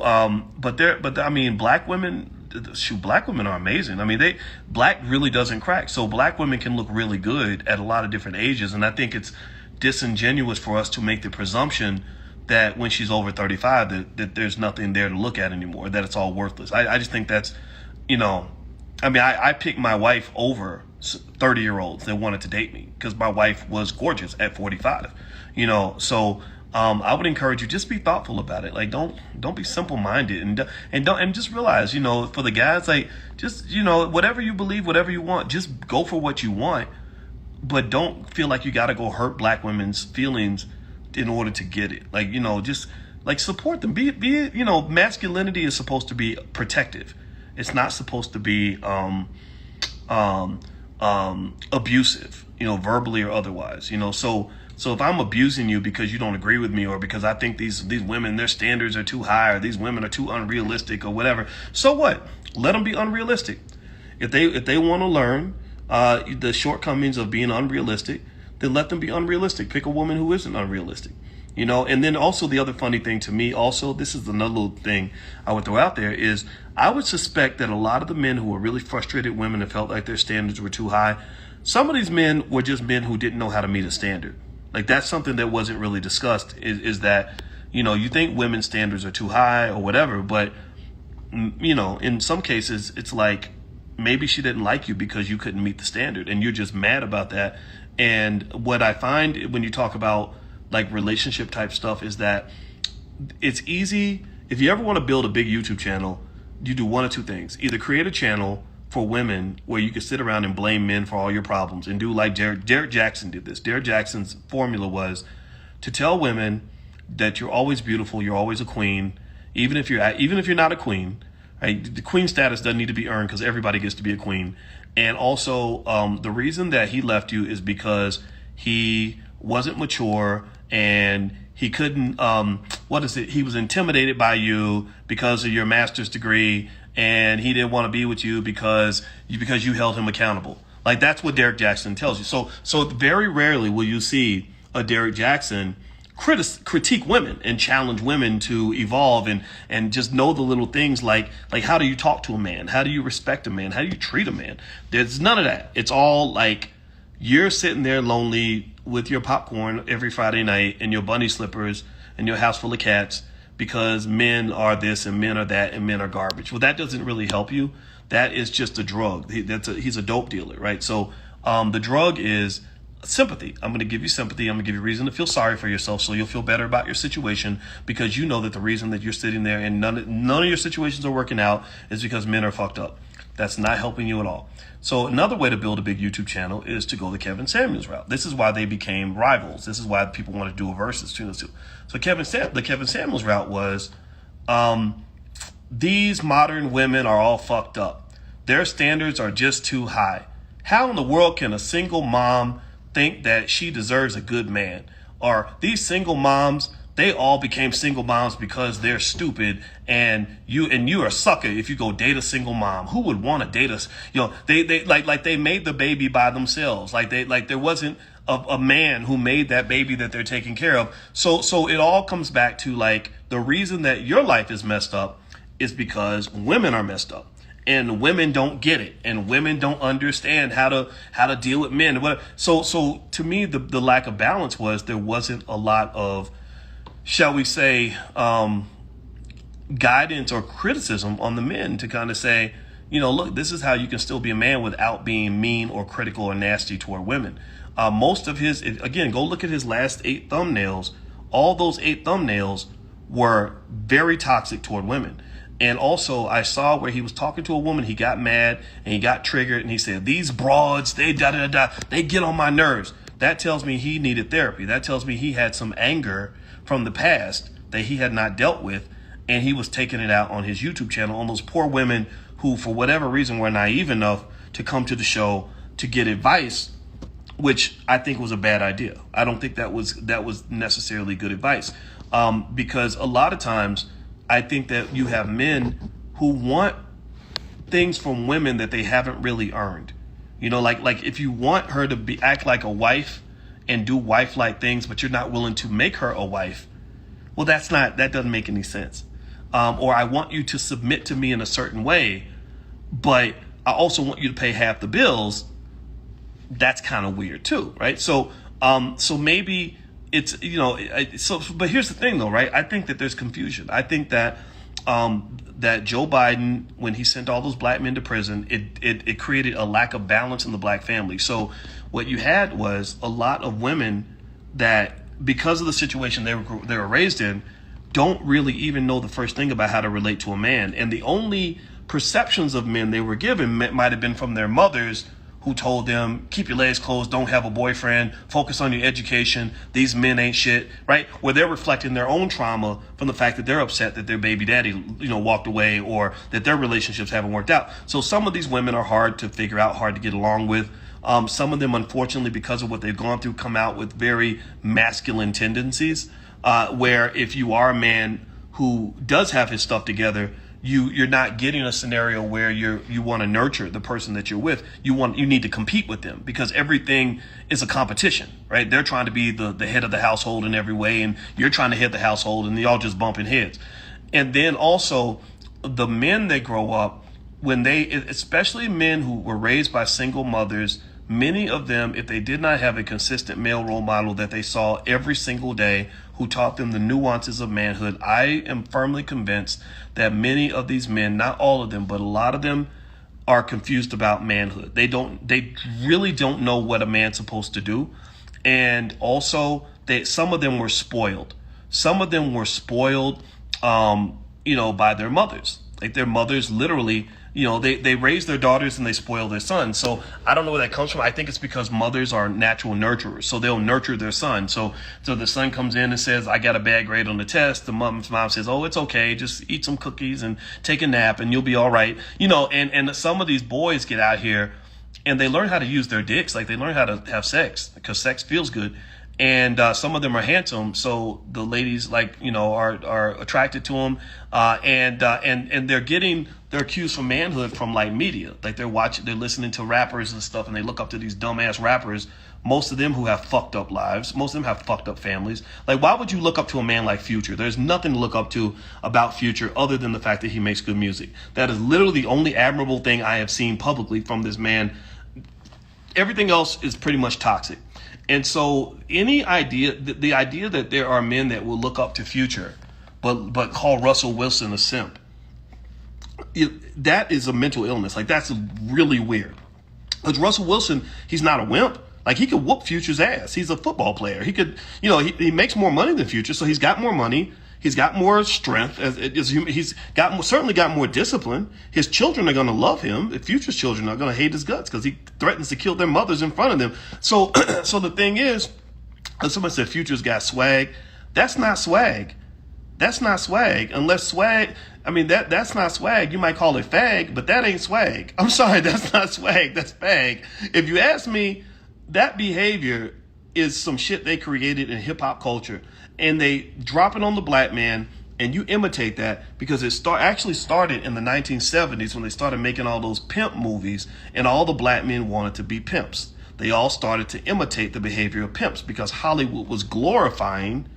black women are amazing. I mean, black really doesn't crack. So black women can look really good at a lot of different ages. And I think it's disingenuous for us to make the presumption that when she's over 35, that there's nothing there to look at anymore, that it's all worthless. I just think that's, I picked my wife over 30-year-olds that wanted to date me because my wife was gorgeous at 45, so I would encourage you, just be thoughtful about it. Like, don't be simple-minded and just realize, for the guys, like, just, whatever you believe, whatever you want, just go for what you want, but don't feel like you got to go hurt black women's feelings in order to get it. Like, just like support them. Be masculinity is supposed to be protective. It's not supposed to be abusive, verbally or otherwise. So if I'm abusing you because you don't agree with me, or because I think these women, their standards are too high, or these women are too unrealistic or whatever, so what? Let them be unrealistic. If they want to learn the shortcomings of being unrealistic, then let them be unrealistic. Pick a woman who isn't unrealistic, And then also the other funny thing to me, also, this is another little thing I would throw out there, is I would suspect that a lot of the men who were really frustrated women and felt like their standards were too high, some of these men were just men who didn't know how to meet a standard. Like, that's something that wasn't really discussed, is that, you think women's standards are too high or whatever, but, in some cases, it's like, maybe she didn't like you because you couldn't meet the standard, and you're just mad about that. And what I find when you talk about like relationship type stuff is that it's easy. If you ever want to build a big YouTube channel, you do one of two things: either create a channel for women where you can sit around and blame men for all your problems and do like Derek Jackson did this. Derek Jackson's formula was to tell women that you're always beautiful, you're always a queen, even if you're not a queen. Right? The queen status doesn't need to be earned because everybody gets to be a queen. And also, the reason that he left you is because he wasn't mature and he couldn't, he was intimidated by you because of your master's degree, and he didn't want to be with you because you held him accountable. Like, that's what Derek Jackson tells you. So very rarely will you see a Derek Jackson critique women and challenge women to evolve and just know the little things like how do you talk to a man? How do you respect a man? How do you treat a man? There's none of that. It's all like you're sitting there lonely with your popcorn every Friday night and your bunny slippers and your house full of cats because men are this and men are that and men are garbage. Well, that doesn't really help you. That is just a drug. He's a dope dealer, right? So the drug is sympathy. I'm going to give you sympathy. I'm going to give you reason to feel sorry for yourself so you'll feel better about your situation, because you know that the reason that you're sitting there and none of your situations are working out is because men are fucked up. That's not helping you at all. So another way to build a big YouTube channel is to go the Kevin Samuels route. This is why they became rivals. This is why people want to do a versus between those two. So the Kevin Samuels route was, these modern women are all fucked up. Their standards are just too high. How in the world can a single mom think that she deserves a good man? Or these single moms, they all became single moms because they're stupid, and you're a sucker if you go date a single mom. Who would want to date us? They made the baby by themselves. There wasn't a man who made that baby that they're taking care of. So it all comes back to like the reason that your life is messed up is because women are messed up. And women don't get it, and women don't understand how to deal with men. So to me, the lack of balance was there wasn't a lot of, shall we say, guidance or criticism on the men to kind of say, look, this is how you can still be a man without being mean or critical or nasty toward women. Most of his, again, go look at his last 8 thumbnails. All those 8 thumbnails were very toxic toward women. And also, I saw where he was talking to a woman, he got mad and he got triggered and he said, these broads, they get on my nerves. That tells me he needed therapy. That tells me he had some anger from the past that he had not dealt with, and he was taking it out on his YouTube channel on those poor women who, for whatever reason, were naive enough to come to the show to get advice, which I think was a bad idea. I don't think that was necessarily good advice, because a lot of times I think that you have men who want things from women that they haven't really earned. Like if you want her to act like a wife and do wife-like things, but you're not willing to make her a wife, well, that doesn't make any sense. Or I want you to submit to me in a certain way, but I also want you to pay half the bills. That's kind of weird too, right? So maybe it's, but here's the thing though, right? I think that there's confusion. I think that that Joe Biden, when he sent all those black men to prison, it created a lack of balance in the black family. So what you had was a lot of women that, because of the situation they were raised in, don't really even know the first thing about how to relate to a man. And the only perceptions of men they were given might have been from their mothers, who told them, keep your legs closed, don't have a boyfriend, focus on your education, these men ain't shit, right? Where they're reflecting their own trauma from the fact that they're upset that their baby daddy, walked away, or that their relationships haven't worked out. So some of these women are hard to figure out, hard to get along with. Some of them, unfortunately, because of what they've gone through, come out with very masculine tendencies, where if you are a man who does have his stuff together, you're not getting a scenario where you want to nurture the person that you're with. You need to compete with them, because everything is a competition, right? They're trying to be the head of the household in every way, and you're trying to head the household, and y'all just bumping heads. And then also the men that grow up, especially men who were raised by single mothers, many of them, if they did not have a consistent male role model that they saw every single day, who taught them the nuances of manhood, I am firmly convinced that many of these men, not all of them, but a lot of them, are confused about manhood. They really don't know what a man's supposed to do. And also, some of them were spoiled. Some of them were spoiled, by their mothers. Like, their mothers literally they raise their daughters and they spoil their sons. So I don't know where that comes from. I think it's because mothers are natural nurturers. So they'll nurture their son. So the son comes in and says, I got a bad grade on the test. The mom says, oh, it's okay. Just eat some cookies and take a nap and you'll be all right. And some of these boys get out here and they learn how to use their dicks. Like they learn how to have sex because sex feels good. And some of them are handsome, so the ladies are attracted to them, and they're accused for manhood from like media, like they're listening to rappers and stuff, and they look up to these dumbass rappers. Most of them who have fucked up lives, most of them have fucked up families. Like, why would you look up to a man like Future? There's nothing to look up to about Future other than the fact that he makes good music. That is literally the only admirable thing I have seen publicly from this man. Everything else is pretty much toxic. And so the idea that there are men that will look up to Future, but call Russell Wilson a simp, that is a mental illness. Like, that's really weird. Because Russell Wilson, he's not a wimp. Like, he could whoop Future's ass. He's a football player. He could, he makes more money than Future, so he's got more money. He's got more strength. He's certainly got more discipline. His children are going to love him. The Future's children are going to hate his guts because he threatens to kill their mothers in front of them. So the thing is, somebody said Future's got swag. That's not swag. That's not swag. Unless swag, that's not swag. You might call it fag, but that ain't swag. I'm sorry, that's not swag. That's fag. If you ask me, that behavior is some shit they created in hip hop culture. And they drop it on the black man, and you imitate that because it actually started in the 1970s when they started making all those pimp movies, and all the black men wanted to be pimps. They all started to imitate the behavior of pimps because Hollywood was glorifying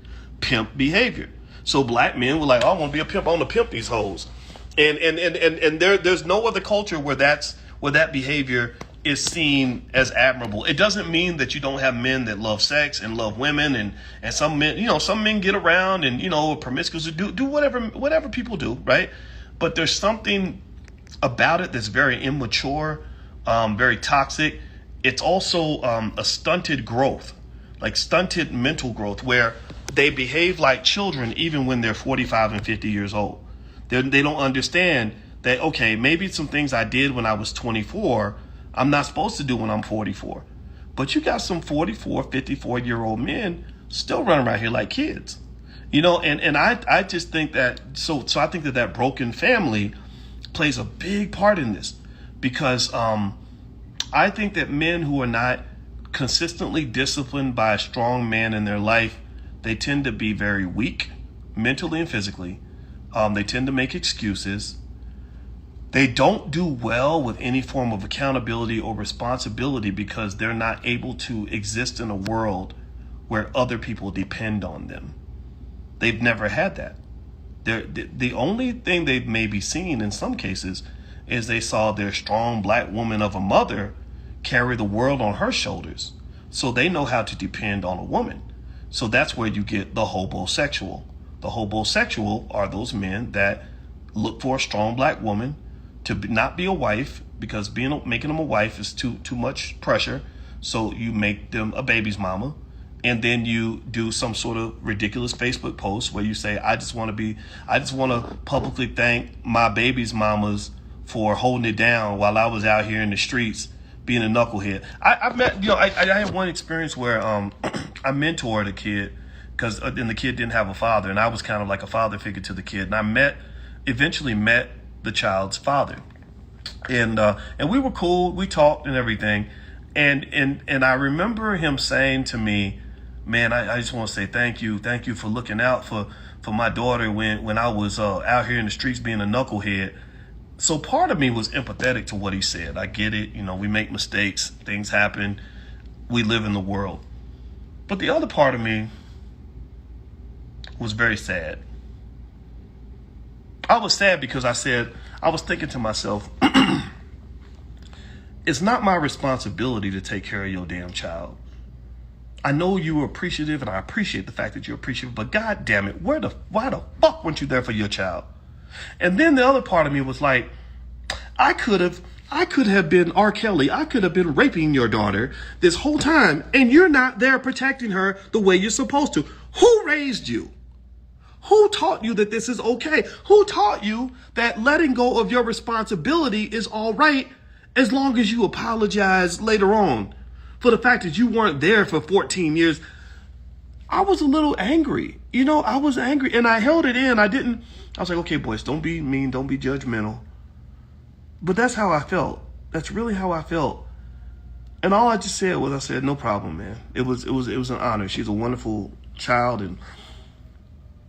pimp behavior. So black men were like, oh, I want to be a pimp. I want to pimp these hoes. And there's no other culture where that behavior is seen as admirable. It doesn't mean that you don't have men that love sex and love women, and some men get around and promiscuous, do whatever people do, right? But there's something about it that's very immature, very toxic. It's also a stunted growth, like stunted mental growth, where they behave like children even when they're 45 and 50 years old. They don't understand that, okay, maybe some things I did when I was 24 I'm not supposed to do when I'm 44. But you got some 44, 54-year-old men still running around here like kids. And I just think that, so I think that broken family plays a big part in this, because I think that men who are not consistently disciplined by a strong man in their life, they tend to be very weak mentally and physically. They tend to make excuses. They don't do well with any form of accountability or responsibility because they're not able to exist in a world where other people depend on them. They've never had that. The only thing they've maybe seen in some cases is they saw their strong black woman of a mother carry the world on her shoulders. So they know how to depend on a woman. So that's where you get the hobosexual. The hobosexual are those men that look for a strong black woman to not be a wife, because making them a wife is too much pressure. So you make them a baby's mama, and then you do some sort of ridiculous Facebook post where you say, I just want to publicly thank my baby's mamas for holding it down while I was out here in the streets being a knucklehead. I had one experience where I mentored a kid, because the kid didn't have a father, and I was kind of like a father figure to the kid, and I eventually met the child's father, and we were cool. We talked and everything, and I remember him saying to me, "Man, I just want to say thank you for looking out for my daughter when I was out here in the streets being a knucklehead." So part of me was empathetic to what he said. I get it. We make mistakes, things happen, we live in the world. But the other part of me was very sad. I was sad because I was thinking to myself, it's not my responsibility to take care of your damn child. I know you were appreciative, and I appreciate the fact that you're appreciative, but God damn it, why the fuck weren't you there for your child? And then the other part of me was like, I could have been R. Kelly. I could have been raping your daughter this whole time, and you're not there protecting her the way you're supposed to. Who raised you? Who taught you that this is okay? Who taught you that letting go of your responsibility is all right as long as you apologize later on for the fact that you weren't there for 14 years? I was a little angry. I was angry and I held it in. I was like, okay, Boyce, don't be mean. Don't be judgmental. But that's how I felt. That's really how I felt. And all I just said was, I said, no problem, man. It was an honor. She's a wonderful child.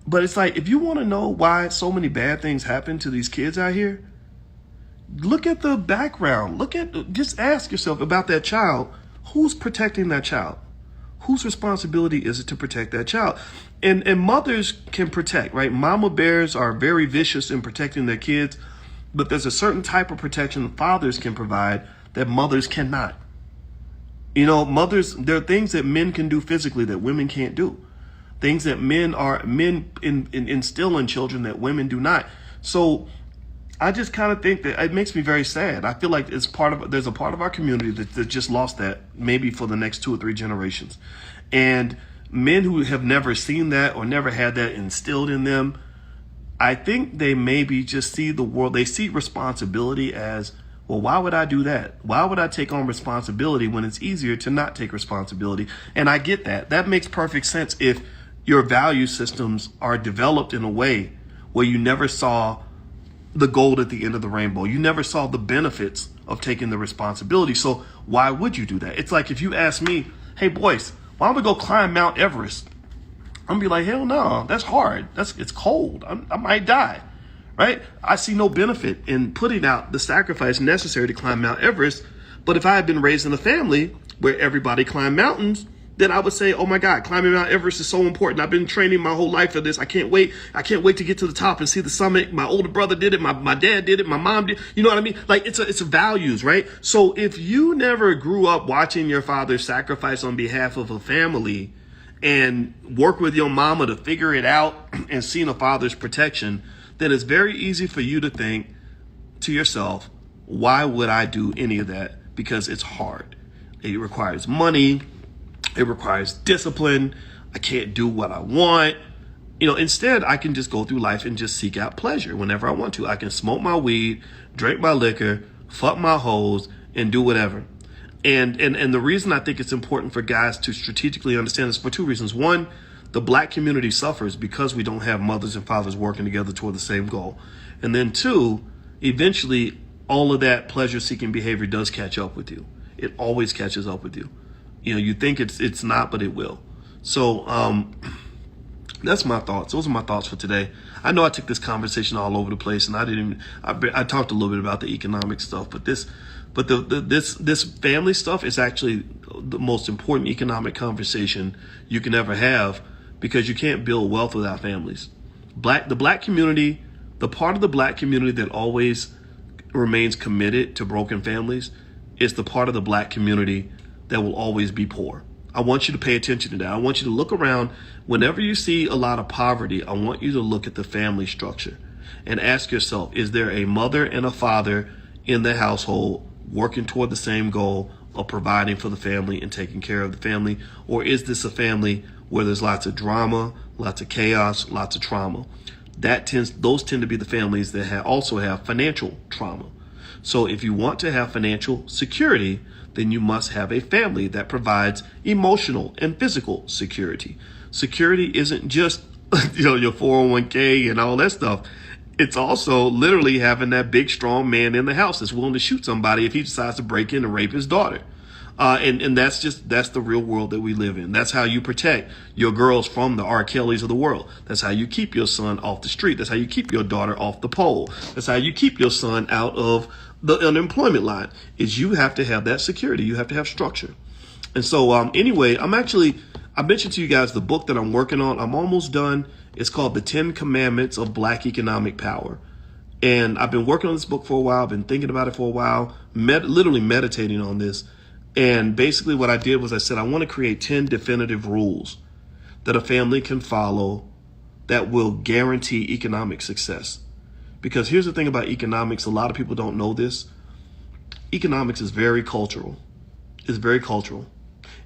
But it's like, if you want to know why so many bad things happen to these kids out here, look at the background. Just ask yourself about that child. Who's protecting that child? Whose responsibility is it to protect that child? And mothers can protect, right? Mama bears are very vicious in protecting their kids, but there's a certain type of protection fathers can provide that mothers cannot. Mothers, there are things that men can do physically that women can't do. Things that men instill in children that women do not. So I just kind of think that it makes me very sad. I feel like there's a part of our community that just lost that, maybe for the next 2 or 3 generations. And men who have never seen that or never had that instilled in them, I think they maybe just see the world, they see responsibility as, well, why would I do that? Why would I take on responsibility when it's easier to not take responsibility? And I get that. That makes perfect sense if your value systems are developed in a way where you never saw the gold at the end of the rainbow. You never saw the benefits of taking the responsibility. So why would you do that? It's like if you ask me, hey, Boyce, why don't we go climb Mount Everest? I'm gonna be like, hell no, that's hard. It's cold. I might die, right? I see no benefit in putting out the sacrifice necessary to climb Mount Everest. But if I had been raised in a family where everybody climbed mountains, then I would say, oh my God, climbing Mount Everest is so important. I've been training my whole life for this. I can't wait. I can't wait to get to the top and see the summit. My older brother did it. My dad did it. My mom did. You know what I mean? Like it's a values, right? So if you never grew up watching your father sacrifice on behalf of a family and work with your mama to figure it out and seeing a father's protection, then it's very easy for you to think to yourself, why would I do any of that? Because it's hard. It requires money. It requires discipline. I can't do what I want. Instead, I can just go through life and just seek out pleasure whenever I want to. I can smoke my weed, drink my liquor, fuck my hoes, and do whatever. And the reason I think it's important for guys to strategically understand this for 2 reasons. One, the black community suffers because we don't have mothers and fathers working together toward the same goal. And then 2, eventually, all of that pleasure-seeking behavior does catch up with you. It always catches up with you. You think it's not, but it will. So that's my thoughts. Those are my thoughts for today. I know I took this conversation all over the place, and I talked a little bit about the economic stuff, but this family stuff is actually the most important economic conversation you can ever have, because you can't build wealth without families. The black community, the part of the black community that always remains committed to broken families, is the part of the black community that will always be poor. I want you to pay attention to that. I want you to look around. Whenever you see a lot of poverty, I want you to look at the family structure and ask yourself, is there a mother and a father in the household working toward the same goal of providing for the family and taking care of the family? Or is this a family where there's lots of drama, lots of chaos, lots of trauma? Those tend to be the families that also have financial trauma. So if you want to have financial security, then you must have a family that provides emotional and physical security. Security isn't just your 401k and all that stuff. It's also literally having that big, strong man in the house that's willing to shoot somebody if he decides to break in and rape his daughter. And that's the real world that we live in. That's how you protect your girls from the R. Kellys of the world. That's how you keep your son off the street. That's how you keep your daughter off the pole. That's how you keep your son out of the unemployment line, is you have to have that security. You have to have structure. And so anyway, I mentioned to you guys the book that I'm working on. I'm almost done. It's called The 10 Commandments of Black Economic Power. And I've been working on this book for a while. I've been thinking about it for a while, literally meditating on this. And basically what I did was I said, I want to create 10 definitive rules that a family can follow that will guarantee economic success. Because here's the thing about economics. A lot of people don't know this. Economics is very cultural. It's very cultural.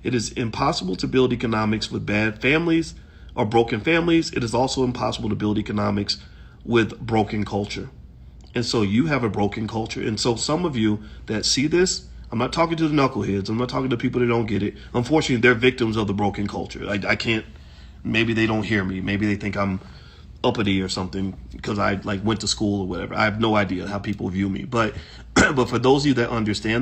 It is impossible to build economics with bad families, or broken families, it is also impossible to build economics with broken culture. And so you have a broken culture. And so some of you that see this, I'm not talking to the knuckleheads. I'm not talking to people that don't get it. Unfortunately, they're victims of the broken culture. I can't, maybe they don't hear me. Maybe they think I'm uppity or something because I like went to school or whatever. I have no idea how people view me. But for those of you that understand this,